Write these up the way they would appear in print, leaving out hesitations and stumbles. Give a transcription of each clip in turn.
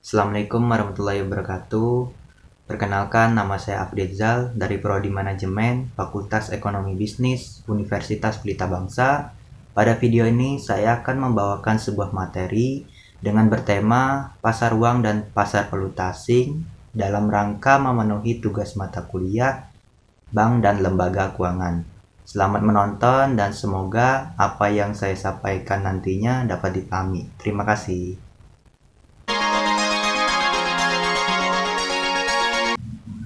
Assalamualaikum warahmatullahi wabarakatuh. Perkenalkan, nama saya Afrizal dari Prodi Manajemen, Fakultas Ekonomi Bisnis, Universitas Pelita Bangsa. Pada video ini saya akan membawakan sebuah materi dengan bertema pasar uang dan pasar valuta asing dalam rangka memenuhi tugas mata kuliah bank dan lembaga keuangan. Selamat menonton dan semoga apa yang saya sampaikan nantinya dapat dipahami. Terima kasih.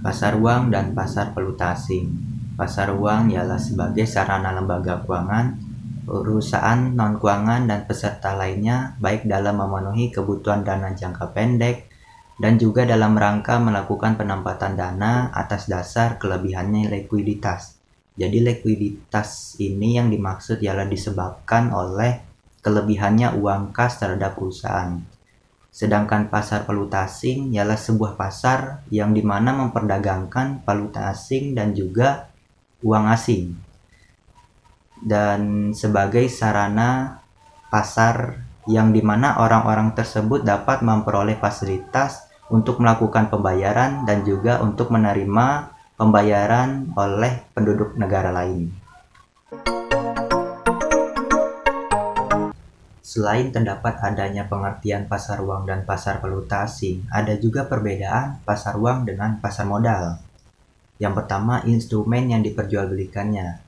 Pasar uang dan pasar valuta asing. Pasar uang ialah sebagai sarana lembaga keuangan, perusahaan non-keuangan dan peserta lainnya baik dalam memenuhi kebutuhan dana jangka pendek dan juga dalam rangka melakukan penempatan dana atas dasar kelebihannya likuiditas. Jadi likuiditas ini yang dimaksud ialah disebabkan oleh kelebihannya uang kas terhadap perusahaan. Sedangkan pasar valuta asing ialah sebuah pasar yang dimana memperdagangkan valuta asing dan juga uang asing. Dan sebagai sarana pasar yang dimana orang-orang tersebut dapat memperoleh fasilitas untuk melakukan pembayaran dan juga untuk menerima pembayaran oleh penduduk negara lain. Selain terdapat adanya pengertian pasar uang dan pasar valuta asing, ada juga perbedaan pasar uang dengan pasar modal. Yang pertama, instrumen yang diperjualbelikannya.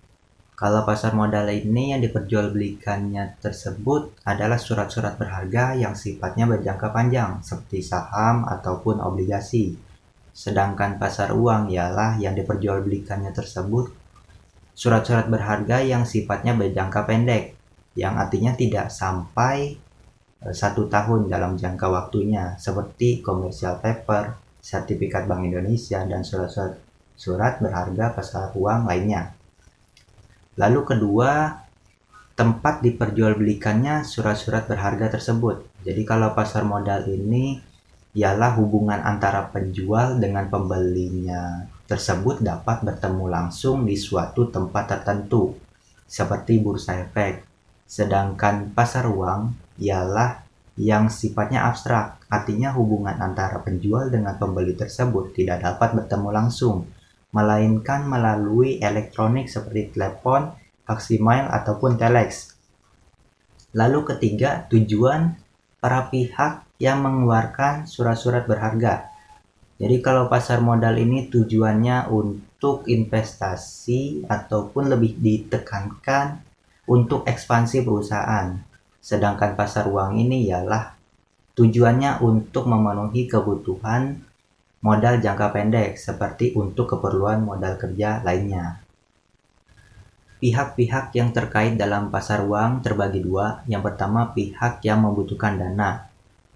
Kalau pasar modal ini yang diperjualbelikannya tersebut adalah surat-surat berharga yang sifatnya berjangka panjang, seperti saham ataupun obligasi. Sedangkan pasar uang ialah yang diperjualbelikannya tersebut surat-surat berharga yang sifatnya berjangka pendek, yang artinya tidak sampai 1 tahun dalam jangka waktunya, seperti commercial paper, sertifikat Bank Indonesia, dan surat berharga pasar uang lainnya. Lalu kedua, tempat diperjualbelikannya surat-surat berharga tersebut. Jadi kalau pasar modal ini ialah hubungan antara penjual dengan pembelinya tersebut dapat bertemu langsung di suatu tempat tertentu, seperti bursa efek. Sedangkan pasar uang ialah yang sifatnya abstrak, artinya hubungan antara penjual dengan pembeli tersebut tidak dapat bertemu langsung, melainkan melalui elektronik seperti telepon, fax email, ataupun telex. Lalu ketiga, tujuan para pihak yang mengeluarkan surat-surat berharga. Jadi kalau pasar modal ini tujuannya untuk investasi ataupun lebih ditekankan untuk ekspansi perusahaan. Sedangkan pasar uang ini ialah tujuannya untuk memenuhi kebutuhan modal jangka pendek seperti untuk keperluan modal kerja lainnya. Pihak-pihak yang terkait dalam pasar uang terbagi dua. Yang pertama, pihak yang membutuhkan dana.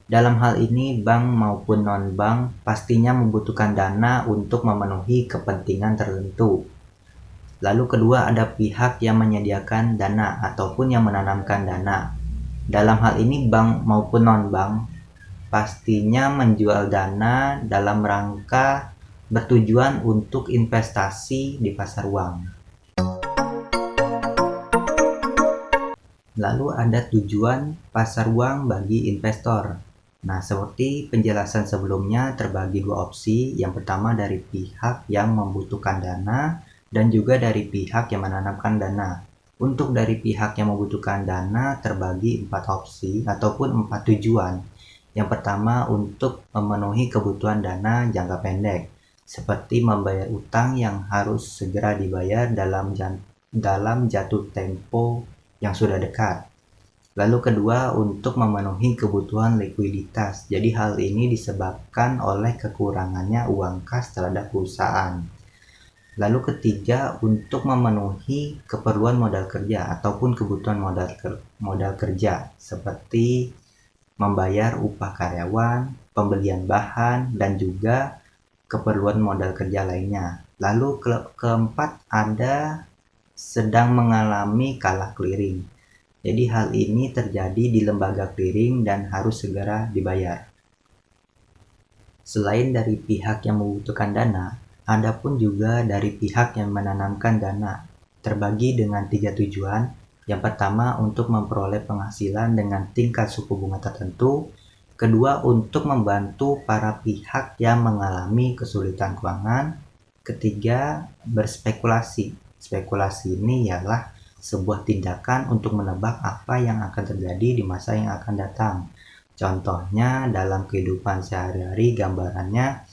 Dalam hal ini, bank maupun non-bank pastinya membutuhkan dana untuk memenuhi kepentingan tertentu. Lalu kedua, ada pihak yang menyediakan dana ataupun yang menanamkan dana. Dalam hal ini bank maupun non-bank pastinya menjual dana dalam rangka bertujuan untuk investasi di pasar uang. Lalu ada tujuan pasar uang bagi investor. Nah, seperti penjelasan sebelumnya terbagi dua opsi. Yang pertama dari pihak yang membutuhkan dana dan juga dari pihak yang menanamkan dana. Untuk dari pihak yang membutuhkan dana terbagi 4 opsi ataupun 4 tujuan. Yang pertama untuk memenuhi kebutuhan dana jangka pendek, seperti membayar utang yang harus segera dibayar dalam jatuh tempo yang sudah dekat. Lalu kedua untuk memenuhi kebutuhan likuiditas. Jadi hal ini disebabkan oleh kekurangannya uang kas terhadap perusahaan. Lalu ketiga, untuk memenuhi keperluan modal kerja ataupun kebutuhan modal kerja seperti membayar upah karyawan, pembelian bahan, dan juga keperluan modal kerja lainnya. Lalu keempat, ada sedang mengalami kalah clearing. Jadi hal ini terjadi di lembaga clearing dan harus segera dibayar. Selain dari pihak yang membutuhkan dana, ada pun juga dari pihak yang menanamkan dana, terbagi dengan 3 tujuan. Yang pertama untuk memperoleh penghasilan dengan tingkat suku bunga tertentu. Kedua, untuk membantu para pihak yang mengalami kesulitan keuangan. Ketiga, berspekulasi. Spekulasi ini ialah sebuah tindakan untuk menebak apa yang akan terjadi di masa yang akan datang. Contohnya dalam kehidupan sehari-hari, gambarannya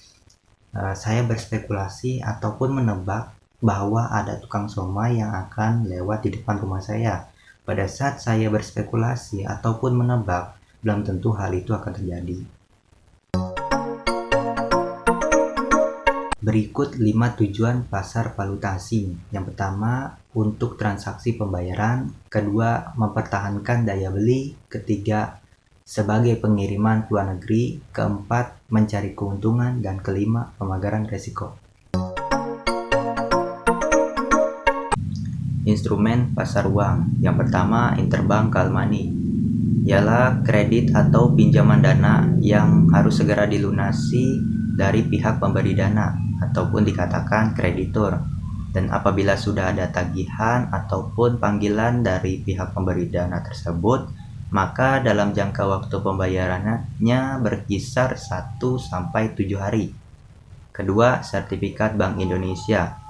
saya berspekulasi ataupun menebak bahwa ada tukang somai yang akan lewat di depan rumah saya. Pada saat saya berspekulasi ataupun menebak, belum tentu hal itu akan terjadi. Berikut 5 tujuan pasar valuasi. Yang pertama, untuk transaksi pembayaran. Kedua, mempertahankan daya beli. Ketiga, sebagai pengiriman ke luar negeri. Keempat, mencari keuntungan. Dan kelima, pemagaran risiko. Instrumen pasar uang. Yang pertama, interbank call money. Ialah kredit atau pinjaman dana yang harus segera dilunasi dari pihak pemberi dana ataupun dikatakan kreditur. Dan apabila sudah ada tagihan ataupun panggilan dari pihak pemberi dana tersebut, maka dalam jangka waktu pembayarannya berkisar 1-7 hari. Kedua, sertifikat Bank Indonesia.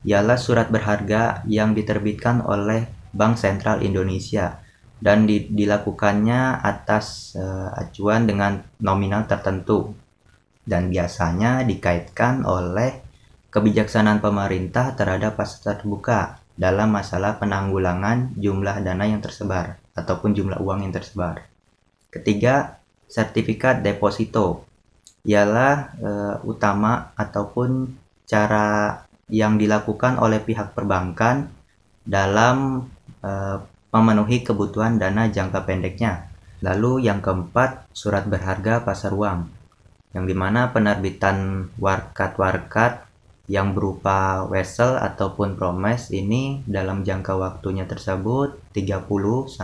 Ialah surat berharga yang diterbitkan oleh Bank Sentral Indonesia dan dilakukannya atas acuan dengan nominal tertentu, dan biasanya dikaitkan oleh kebijaksanaan pemerintah terhadap pasar terbuka dalam masalah penanggulangan jumlah dana yang tersebar ataupun jumlah uang yang tersebar. Ketiga, sertifikat deposito. Ialah utama ataupun cara yang dilakukan oleh pihak perbankan dalam memenuhi kebutuhan dana jangka pendeknya. Lalu yang keempat, surat berharga pasar uang, yang dimana penerbitan warkat-warkat yang berupa wesel ataupun promes ini dalam jangka waktunya tersebut 30-180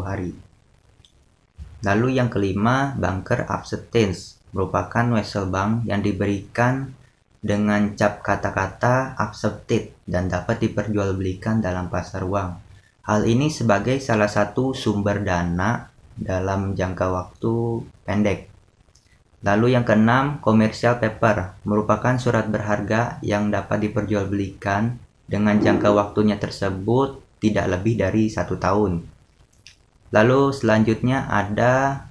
hari. Lalu yang kelima, banker acceptance, merupakan wesel bank yang diberikan dengan cap kata-kata accepted dan dapat diperjualbelikan dalam pasar uang. Hal ini sebagai salah satu sumber dana dalam jangka waktu pendek. Lalu yang keenam, commercial paper, merupakan surat berharga yang dapat diperjualbelikan dengan jangka waktunya tersebut tidak lebih dari 1 tahun. Lalu selanjutnya ada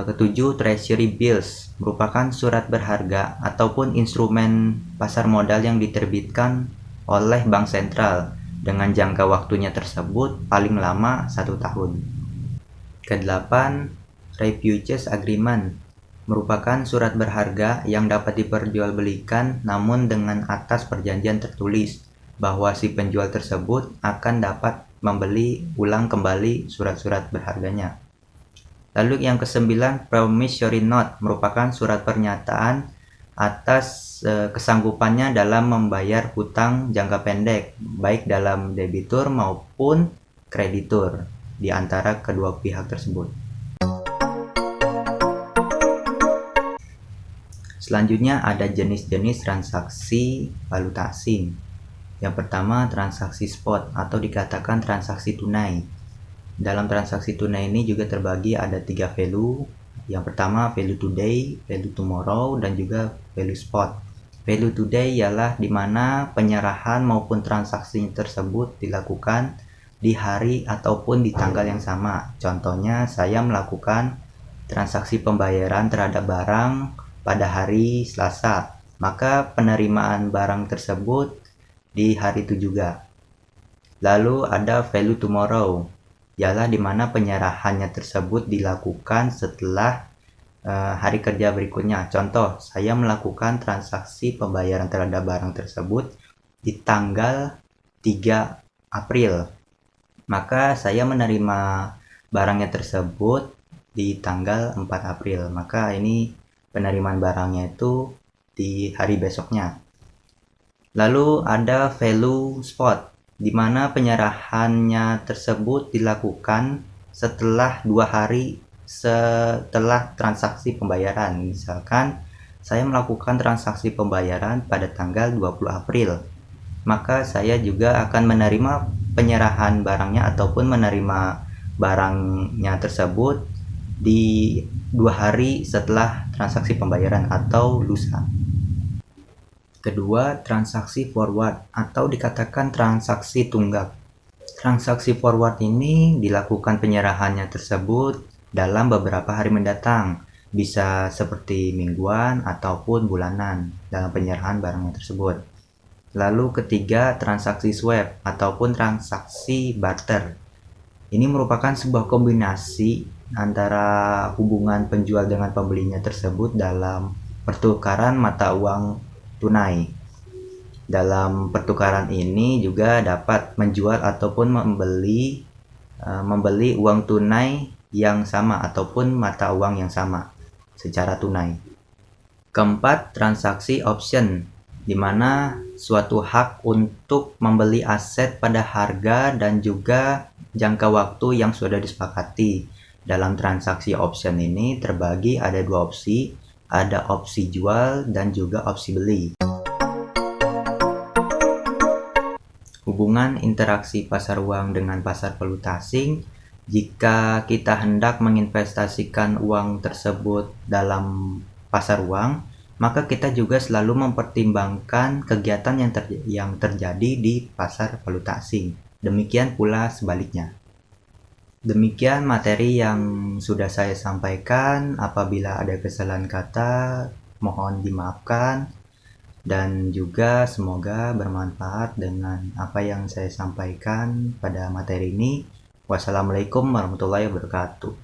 ketujuh, treasury bills, merupakan surat berharga ataupun instrumen pasar modal yang diterbitkan oleh bank sentral dengan jangka waktunya tersebut paling lama 1 tahun. Kedelapan, repurchase agreement, merupakan surat berharga yang dapat diperjualbelikan namun dengan atas perjanjian tertulis bahwa si penjual tersebut akan dapat membeli ulang kembali surat-surat berharganya. Lalu yang kesembilan, promissory note, merupakan surat pernyataan atas kesanggupannya dalam membayar hutang jangka pendek, baik dalam debitur maupun kreditur di antara kedua pihak tersebut. Selanjutnya ada jenis-jenis transaksi valuta asing. Yang pertama, transaksi spot atau dikatakan transaksi tunai. Dalam transaksi tunai ini juga terbagi ada 3 value. Yang pertama, value today, value tomorrow, dan juga value spot. Value today ialah di mana penyerahan maupun transaksi tersebut dilakukan di hari ataupun di tanggal yang sama. Contohnya, saya melakukan transaksi pembayaran terhadap barang pada hari Selasa, maka penerimaan barang tersebut di hari itu juga. Lalu ada value tomorrow, ialah di mana penyerahannya tersebut dilakukan setelah hari kerja berikutnya. Contoh, saya melakukan transaksi pembayaran terhadap barang tersebut di tanggal 3 April, maka saya menerima barangnya tersebut di tanggal 4 April, maka ini penerimaan barangnya itu di hari besoknya. Lalu ada value spot, di mana penyerahannya tersebut dilakukan setelah 2 hari setelah transaksi pembayaran. Misalkan saya melakukan transaksi pembayaran pada tanggal 20 April, maka saya juga akan menerima penyerahan barangnya ataupun menerima barangnya tersebut di 2 hari setelah transaksi pembayaran atau lusa. Kedua, transaksi forward atau dikatakan transaksi tunggak. Transaksi forward ini dilakukan penyerahannya tersebut dalam beberapa hari mendatang, bisa seperti mingguan ataupun bulanan dalam penyerahan barangnya tersebut. Lalu ketiga, transaksi swap ataupun transaksi barter. Ini merupakan sebuah kombinasi antara hubungan penjual dengan pembelinya tersebut dalam pertukaran mata uang tunai. Dalam pertukaran ini juga dapat menjual ataupun membeli uang tunai yang sama ataupun mata uang yang sama secara tunai. Keempat, transaksi option, di mana suatu hak untuk membeli aset pada harga dan juga jangka waktu yang sudah disepakati. Dalam transaksi option ini terbagi ada 2 opsi, ada opsi jual dan juga opsi beli. Hubungan interaksi pasar uang dengan pasar valuta asing. Jika kita hendak menginvestasikan uang tersebut dalam pasar uang, maka kita juga selalu mempertimbangkan kegiatan yang terjadi di pasar valuta asing. Demikian pula sebaliknya. Demikian materi yang sudah saya sampaikan. Apabila ada kesalahan kata, mohon dimaafkan. Dan juga semoga bermanfaat dengan apa yang saya sampaikan pada materi ini. Wassalamualaikum warahmatullahi wabarakatuh.